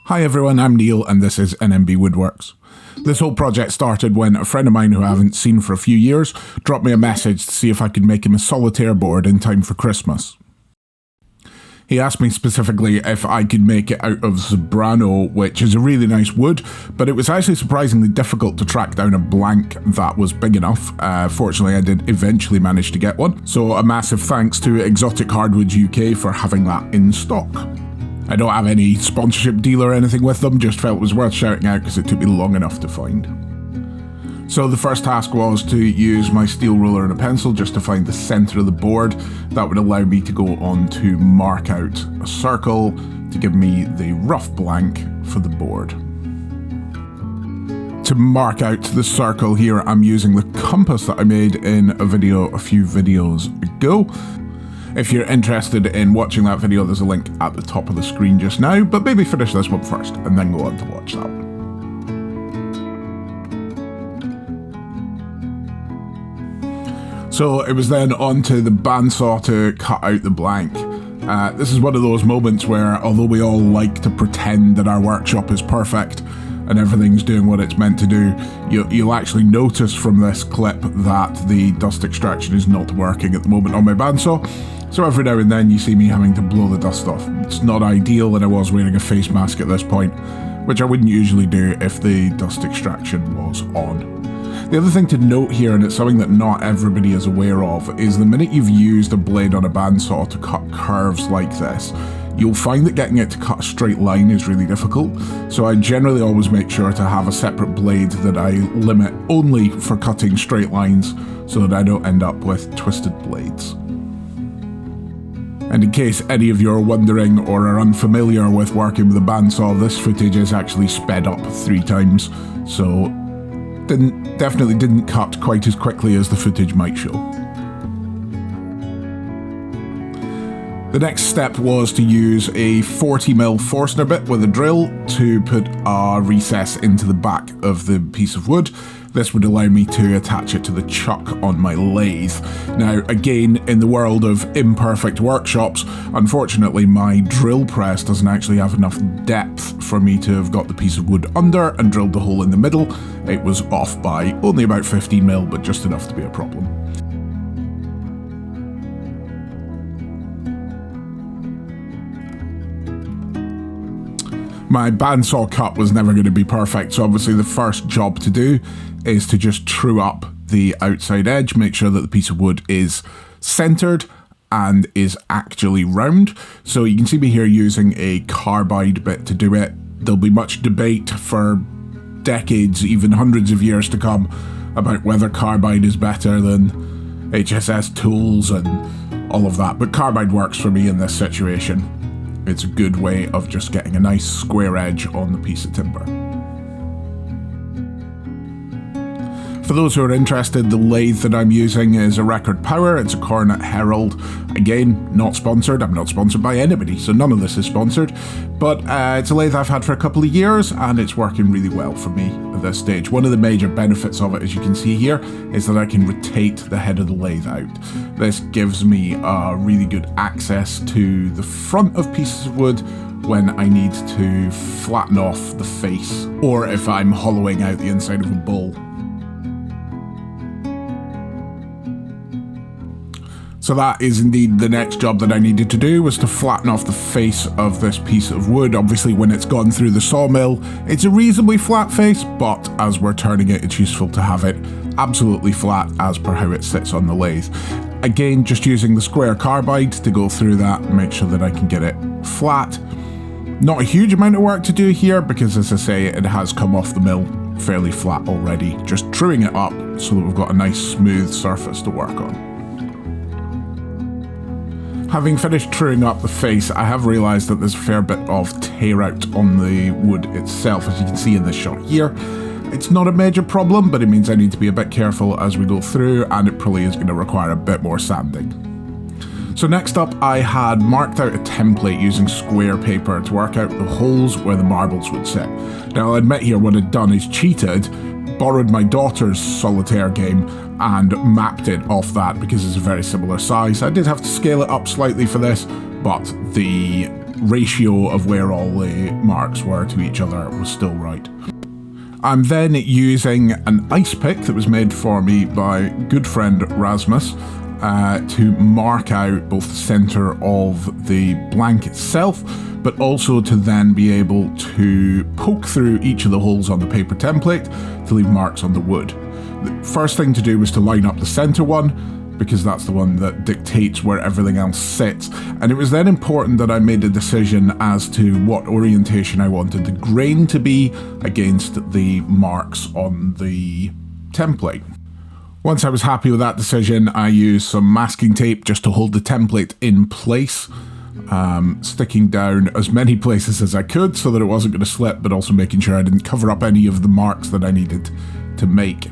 Hi everyone, I'm Neil and this is NMB Woodworks. This whole project started when a friend of mine who I haven't seen for a few years dropped me a message to see if I could make him a Solitaire board in time for Christmas. He asked me specifically if I could make it out of Zebrano, which is a really nice wood, but it was actually surprisingly difficult to track down a blank that was big enough. Fortunately, I did eventually manage to get one, so a massive thanks to Exotic Hardwoods UK for having that in stock. I don't have any sponsorship deal or anything with them, just felt it was worth shouting out because it took me long enough to find. So the first task was to use my steel ruler and a pencil just to find the centre of the board. That would allow me to go on to mark out a circle to give me the rough blank for the board. To mark out the circle here, I'm using the compass that I made in a video a few videos ago. If you're interested in watching that video, there's a link at the top of the screen just now, but maybe finish this one first and then go on to watch that one. So it was then on to the bandsaw to cut out the blank. This is one of those moments where, although we all like to pretend that our workshop is perfect and everything's doing what it's meant to do, you'll actually notice from this clip that the dust extraction is not working at the moment on my bandsaw. So every now and then you see me having to blow the dust off. It's not ideal, and I was wearing a face mask at this point, which I wouldn't usually do if the dust extraction was on. The other thing to note here, and it's something that not everybody is aware of, is the minute you've used a blade on a bandsaw to cut curves like this, you'll find that getting it to cut a straight line is really difficult. So I generally always make sure to have a separate blade that I limit only for cutting straight lines so that I don't end up with twisted blades. And in case any of you are wondering or are unfamiliar with working with a bandsaw, this footage is actually sped up 3 times, so definitely didn't cut quite as quickly as the footage might show. The next step was to use a 40mm Forstner bit with a drill to put a recess into the back of the piece of wood. This would allow me to attach it to the chuck on my lathe. Now, again, in the world of imperfect workshops, unfortunately my drill press doesn't actually have enough depth for me to have got the piece of wood under and drilled the hole in the middle. It was off by only about 15mm, but just enough to be a problem. My bandsaw cut was never going to be perfect, so obviously the first job to do is to just true up the outside edge, make sure that the piece of wood is centered and is actually round. So you can see me here using a carbide bit to do it. There'll be much debate for decades, even hundreds of years to come, about whether carbide is better than HSS tools and all of that, but carbide works for me in this situation. It's a good way of just getting a nice square edge on the piece of timber. For those who are interested, the lathe that I'm using is a Record Power. It's a Cornet Herald. Again, not sponsored. I'm not sponsored by anybody, so none of this is sponsored. But it's a lathe I've had for a couple of years, and it's working really well for me at this stage. One of the major benefits of it, as you can see here, is that I can rotate the head of the lathe out. This gives me really good access to the front of pieces of wood when I need to flatten off the face, or if I'm hollowing out the inside of a bowl. So that is indeed the next job that I needed to do, was to flatten off the face of this piece of wood. Obviously when it's gone through the sawmill, it's a reasonably flat face, but as we're turning it, it's useful to have it absolutely flat as per how it sits on the lathe. Again, just using the square carbide to go through that and make sure that I can get it flat. Not a huge amount of work to do here because, as I say, it has come off the mill fairly flat already. Just truing it up so that we've got a nice smooth surface to work on. Having finished truing up the face, I have realised that there's a fair bit of tear out on the wood itself, as you can see in this shot here. It's not a major problem, but it means I need to be a bit careful as we go through, and it probably is going to require a bit more sanding. So next up, I had marked out a template using square paper to work out the holes where the marbles would sit. Now I'll admit here what I'd done is cheated, borrowed my daughter's Solitaire game and mapped it off that because it's a very similar size. I did have to scale it up slightly for this, but the ratio of where all the marks were to each other was still right. I'm then using an ice pick that was made for me by good friend Rasmus to mark out both the centre of the blank itself, but also to then be able to poke through each of the holes on the paper template to leave marks on the wood. The first thing to do was to line up the centre one, because that's the one that dictates where everything else sits. And it was then important that I made a decision as to what orientation I wanted the grain to be against the marks on the template. Once I was happy with that decision, I used some masking tape just to hold the template in place, sticking down as many places as I could so that it wasn't going to slip, but also making sure I didn't cover up any of the marks that I needed to make.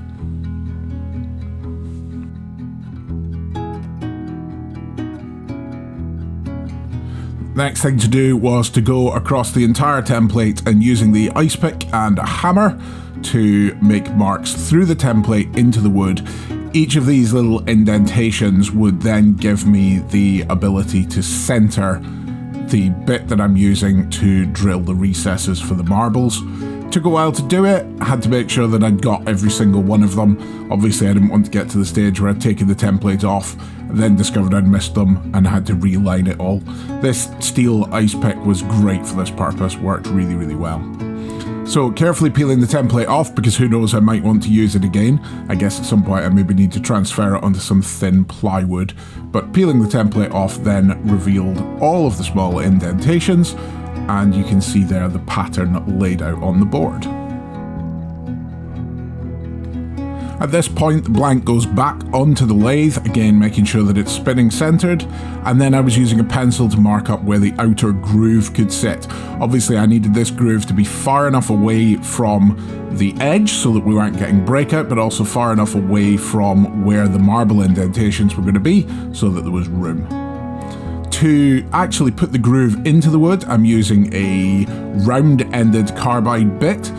Next thing to do was to go across the entire template and using the ice pick and a hammer to make marks through the template into the wood. Each of these little indentations would then give me the ability to centre the bit that I'm using to drill the recesses for the marbles. Took a while to do it, had to make sure that I'd got every single one of them. Obviously I didn't want to get to the stage where I'd taken the template off, then discovered I'd missed them and had to reline it all. This steel ice pick was great for this purpose, worked really, really well. So carefully peeling the template off, because who knows, I might want to use it again. I guess at some point I maybe need to transfer it onto some thin plywood. But peeling the template off then revealed all of the small indentations, and you can see there the pattern laid out on the board. At this point, the blank goes back onto the lathe, again making sure that it's spinning centered, and then I was using a pencil to mark up where the outer groove could sit. Obviously I needed this groove to be far enough away from the edge so that we weren't getting breakout, but also far enough away from where the marble indentations were going to be so that there was room. To actually put the groove into the wood, I'm using a round-ended carbide bit.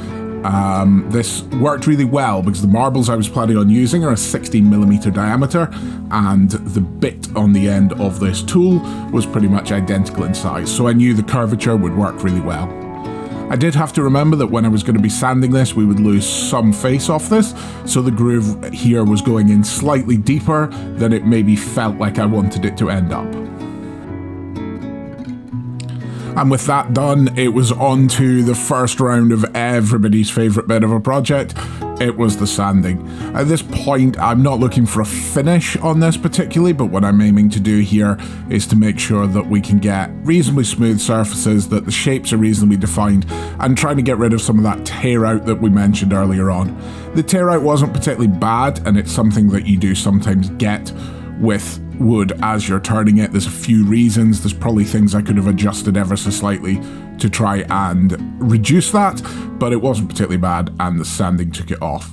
This worked really well because the marbles I was planning on using are a 16mm diameter, and the bit on the end of this tool was pretty much identical in size, so I knew the curvature would work really well. I did have to remember that when I was going to be sanding this, we would lose some face off this, so the groove here was going in slightly deeper than it maybe felt like I wanted it to end up. And with that done, it was on to the first round of everybody's favourite bit of a project. It was the sanding. At this point, I'm not looking for a finish on this particularly, but what I'm aiming to do here is to make sure that we can get reasonably smooth surfaces, that the shapes are reasonably defined, and trying to get rid of some of that tear out that we mentioned earlier on. The tear out wasn't particularly bad, and it's something that you do sometimes get with wood as you're turning it. There's a few reasons. There's probably things I could have adjusted ever so slightly to try and reduce that, but it wasn't particularly bad and the sanding took it off.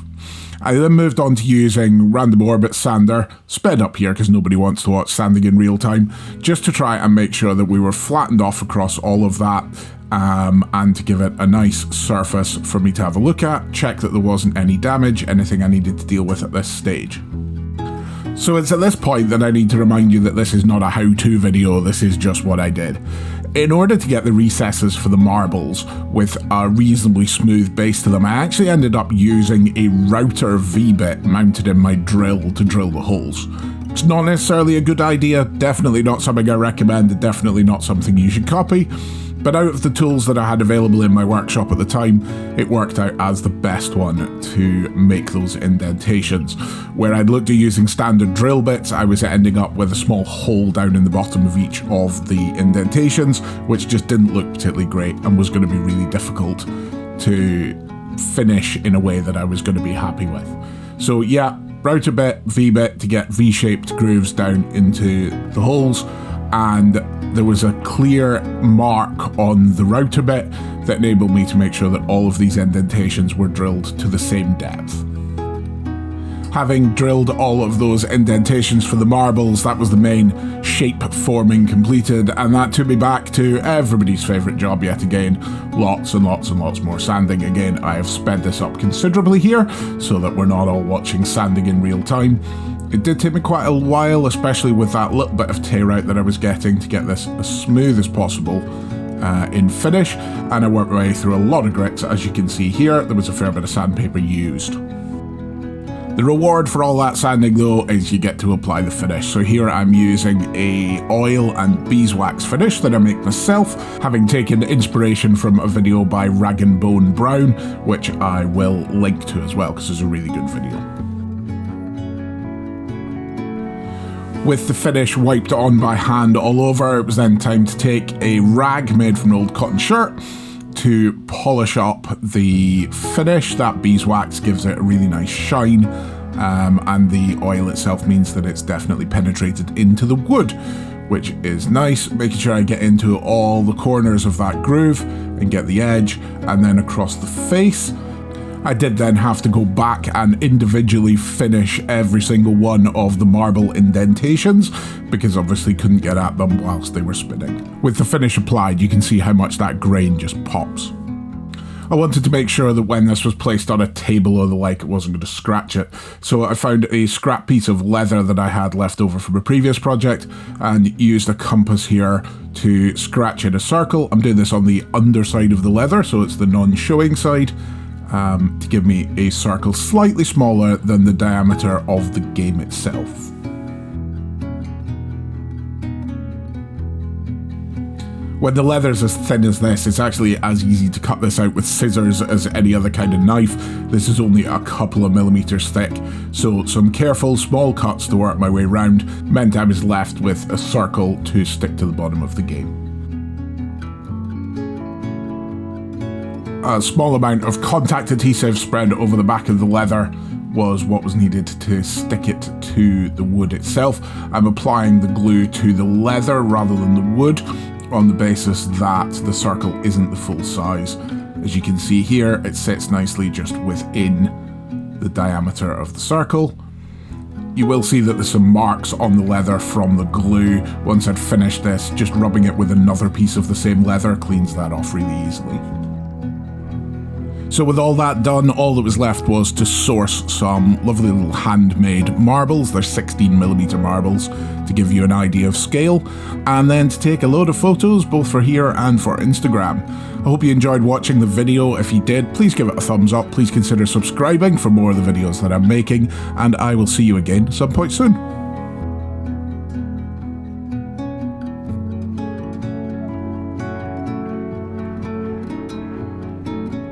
I then moved on to using random orbit sander, sped up here because nobody wants to watch sanding in real time, just to try and make sure that we were flattened off across all of that, and to give it a nice surface for me to have a look at, check that there wasn't any damage, anything I needed to deal with at this stage. So it's at this point that I need to remind you that this is not a how-to video, this is just what I did. In order to get the recesses for the marbles with a reasonably smooth base to them, I actually ended up using a router V-bit mounted in my drill to drill the holes. It's not necessarily a good idea, definitely not something I recommend, definitely not something you should copy, but out of the tools that I had available in my workshop at the time, it worked out as the best one to make those indentations. Where I'd looked at using standard drill bits, I was ending up with a small hole down in the bottom of each of the indentations, which just didn't look particularly great and was going to be really difficult to finish in a way that I was going to be happy with. So yeah, router bit, V-bit to get V-shaped grooves down into the holes, and there was a clear mark on the router bit that enabled me to make sure that all of these indentations were drilled to the same depth. Having drilled all of those indentations for the marbles, that was the main shape forming completed, and that took me back to everybody's favourite job yet again, lots and lots and lots more sanding. Again, I have sped this up considerably here so that we're not all watching sanding in real time. It did take me quite a while, especially with that little bit of tear out that I was getting, to get this as smooth as possible in finish, and I worked my way through a lot of grits. As you can see here, there was a fair bit of sandpaper used. The reward for all that sanding though is you get to apply the finish. So here I'm using a oil and beeswax finish that I make myself, having taken inspiration from a video by Rag and Bone Brown, which I will link to as well because it's a really good video. With the finish wiped on by hand all over, it was then time to take a rag made from an old cotton shirt to polish up the finish. That beeswax gives it a really nice shine, and the oil itself means that it's definitely penetrated into the wood, which is nice. Making sure I get into all the corners of that groove and get the edge, and then across the face. I did then have to go back and individually finish every single one of the marble indentations because obviously couldn't get at them whilst they were spinning. With the finish applied, you can see how much that grain just pops. I wanted to make sure that when this was placed on a table or the like, it wasn't going to scratch it. So I found a scrap piece of leather that I had left over from a previous project and used a compass here to scratch in a circle. I'm doing this on the underside of the leather, so it's the non-showing side. To give me a circle slightly smaller than the diameter of the game itself. When the leather's as thin as this, it's actually as easy to cut this out with scissors as any other kind of knife. This is only a couple of millimeters thick, so some careful small cuts to work my way around meant I was left with a circle to stick to the bottom of the game. A small amount of contact adhesive spread over the back of the leather was what was needed to stick it to the wood itself. I'm applying the glue to the leather rather than the wood on the basis that the circle isn't the full size. As you can see here, it sits nicely just within the diameter of the circle. You will see that there's some marks on the leather from the glue. Once I'd finished this, just rubbing it with another piece of the same leather cleans that off really easily. So with all that done, all that was left was to source some lovely little handmade marbles. They're 16mm marbles to give you an idea of scale, and then to take a load of photos both for here and for Instagram. I hope you enjoyed watching the video. If you did, please give it a thumbs up. Please consider subscribing for more of the videos that I'm making, and I will see you again some point soon.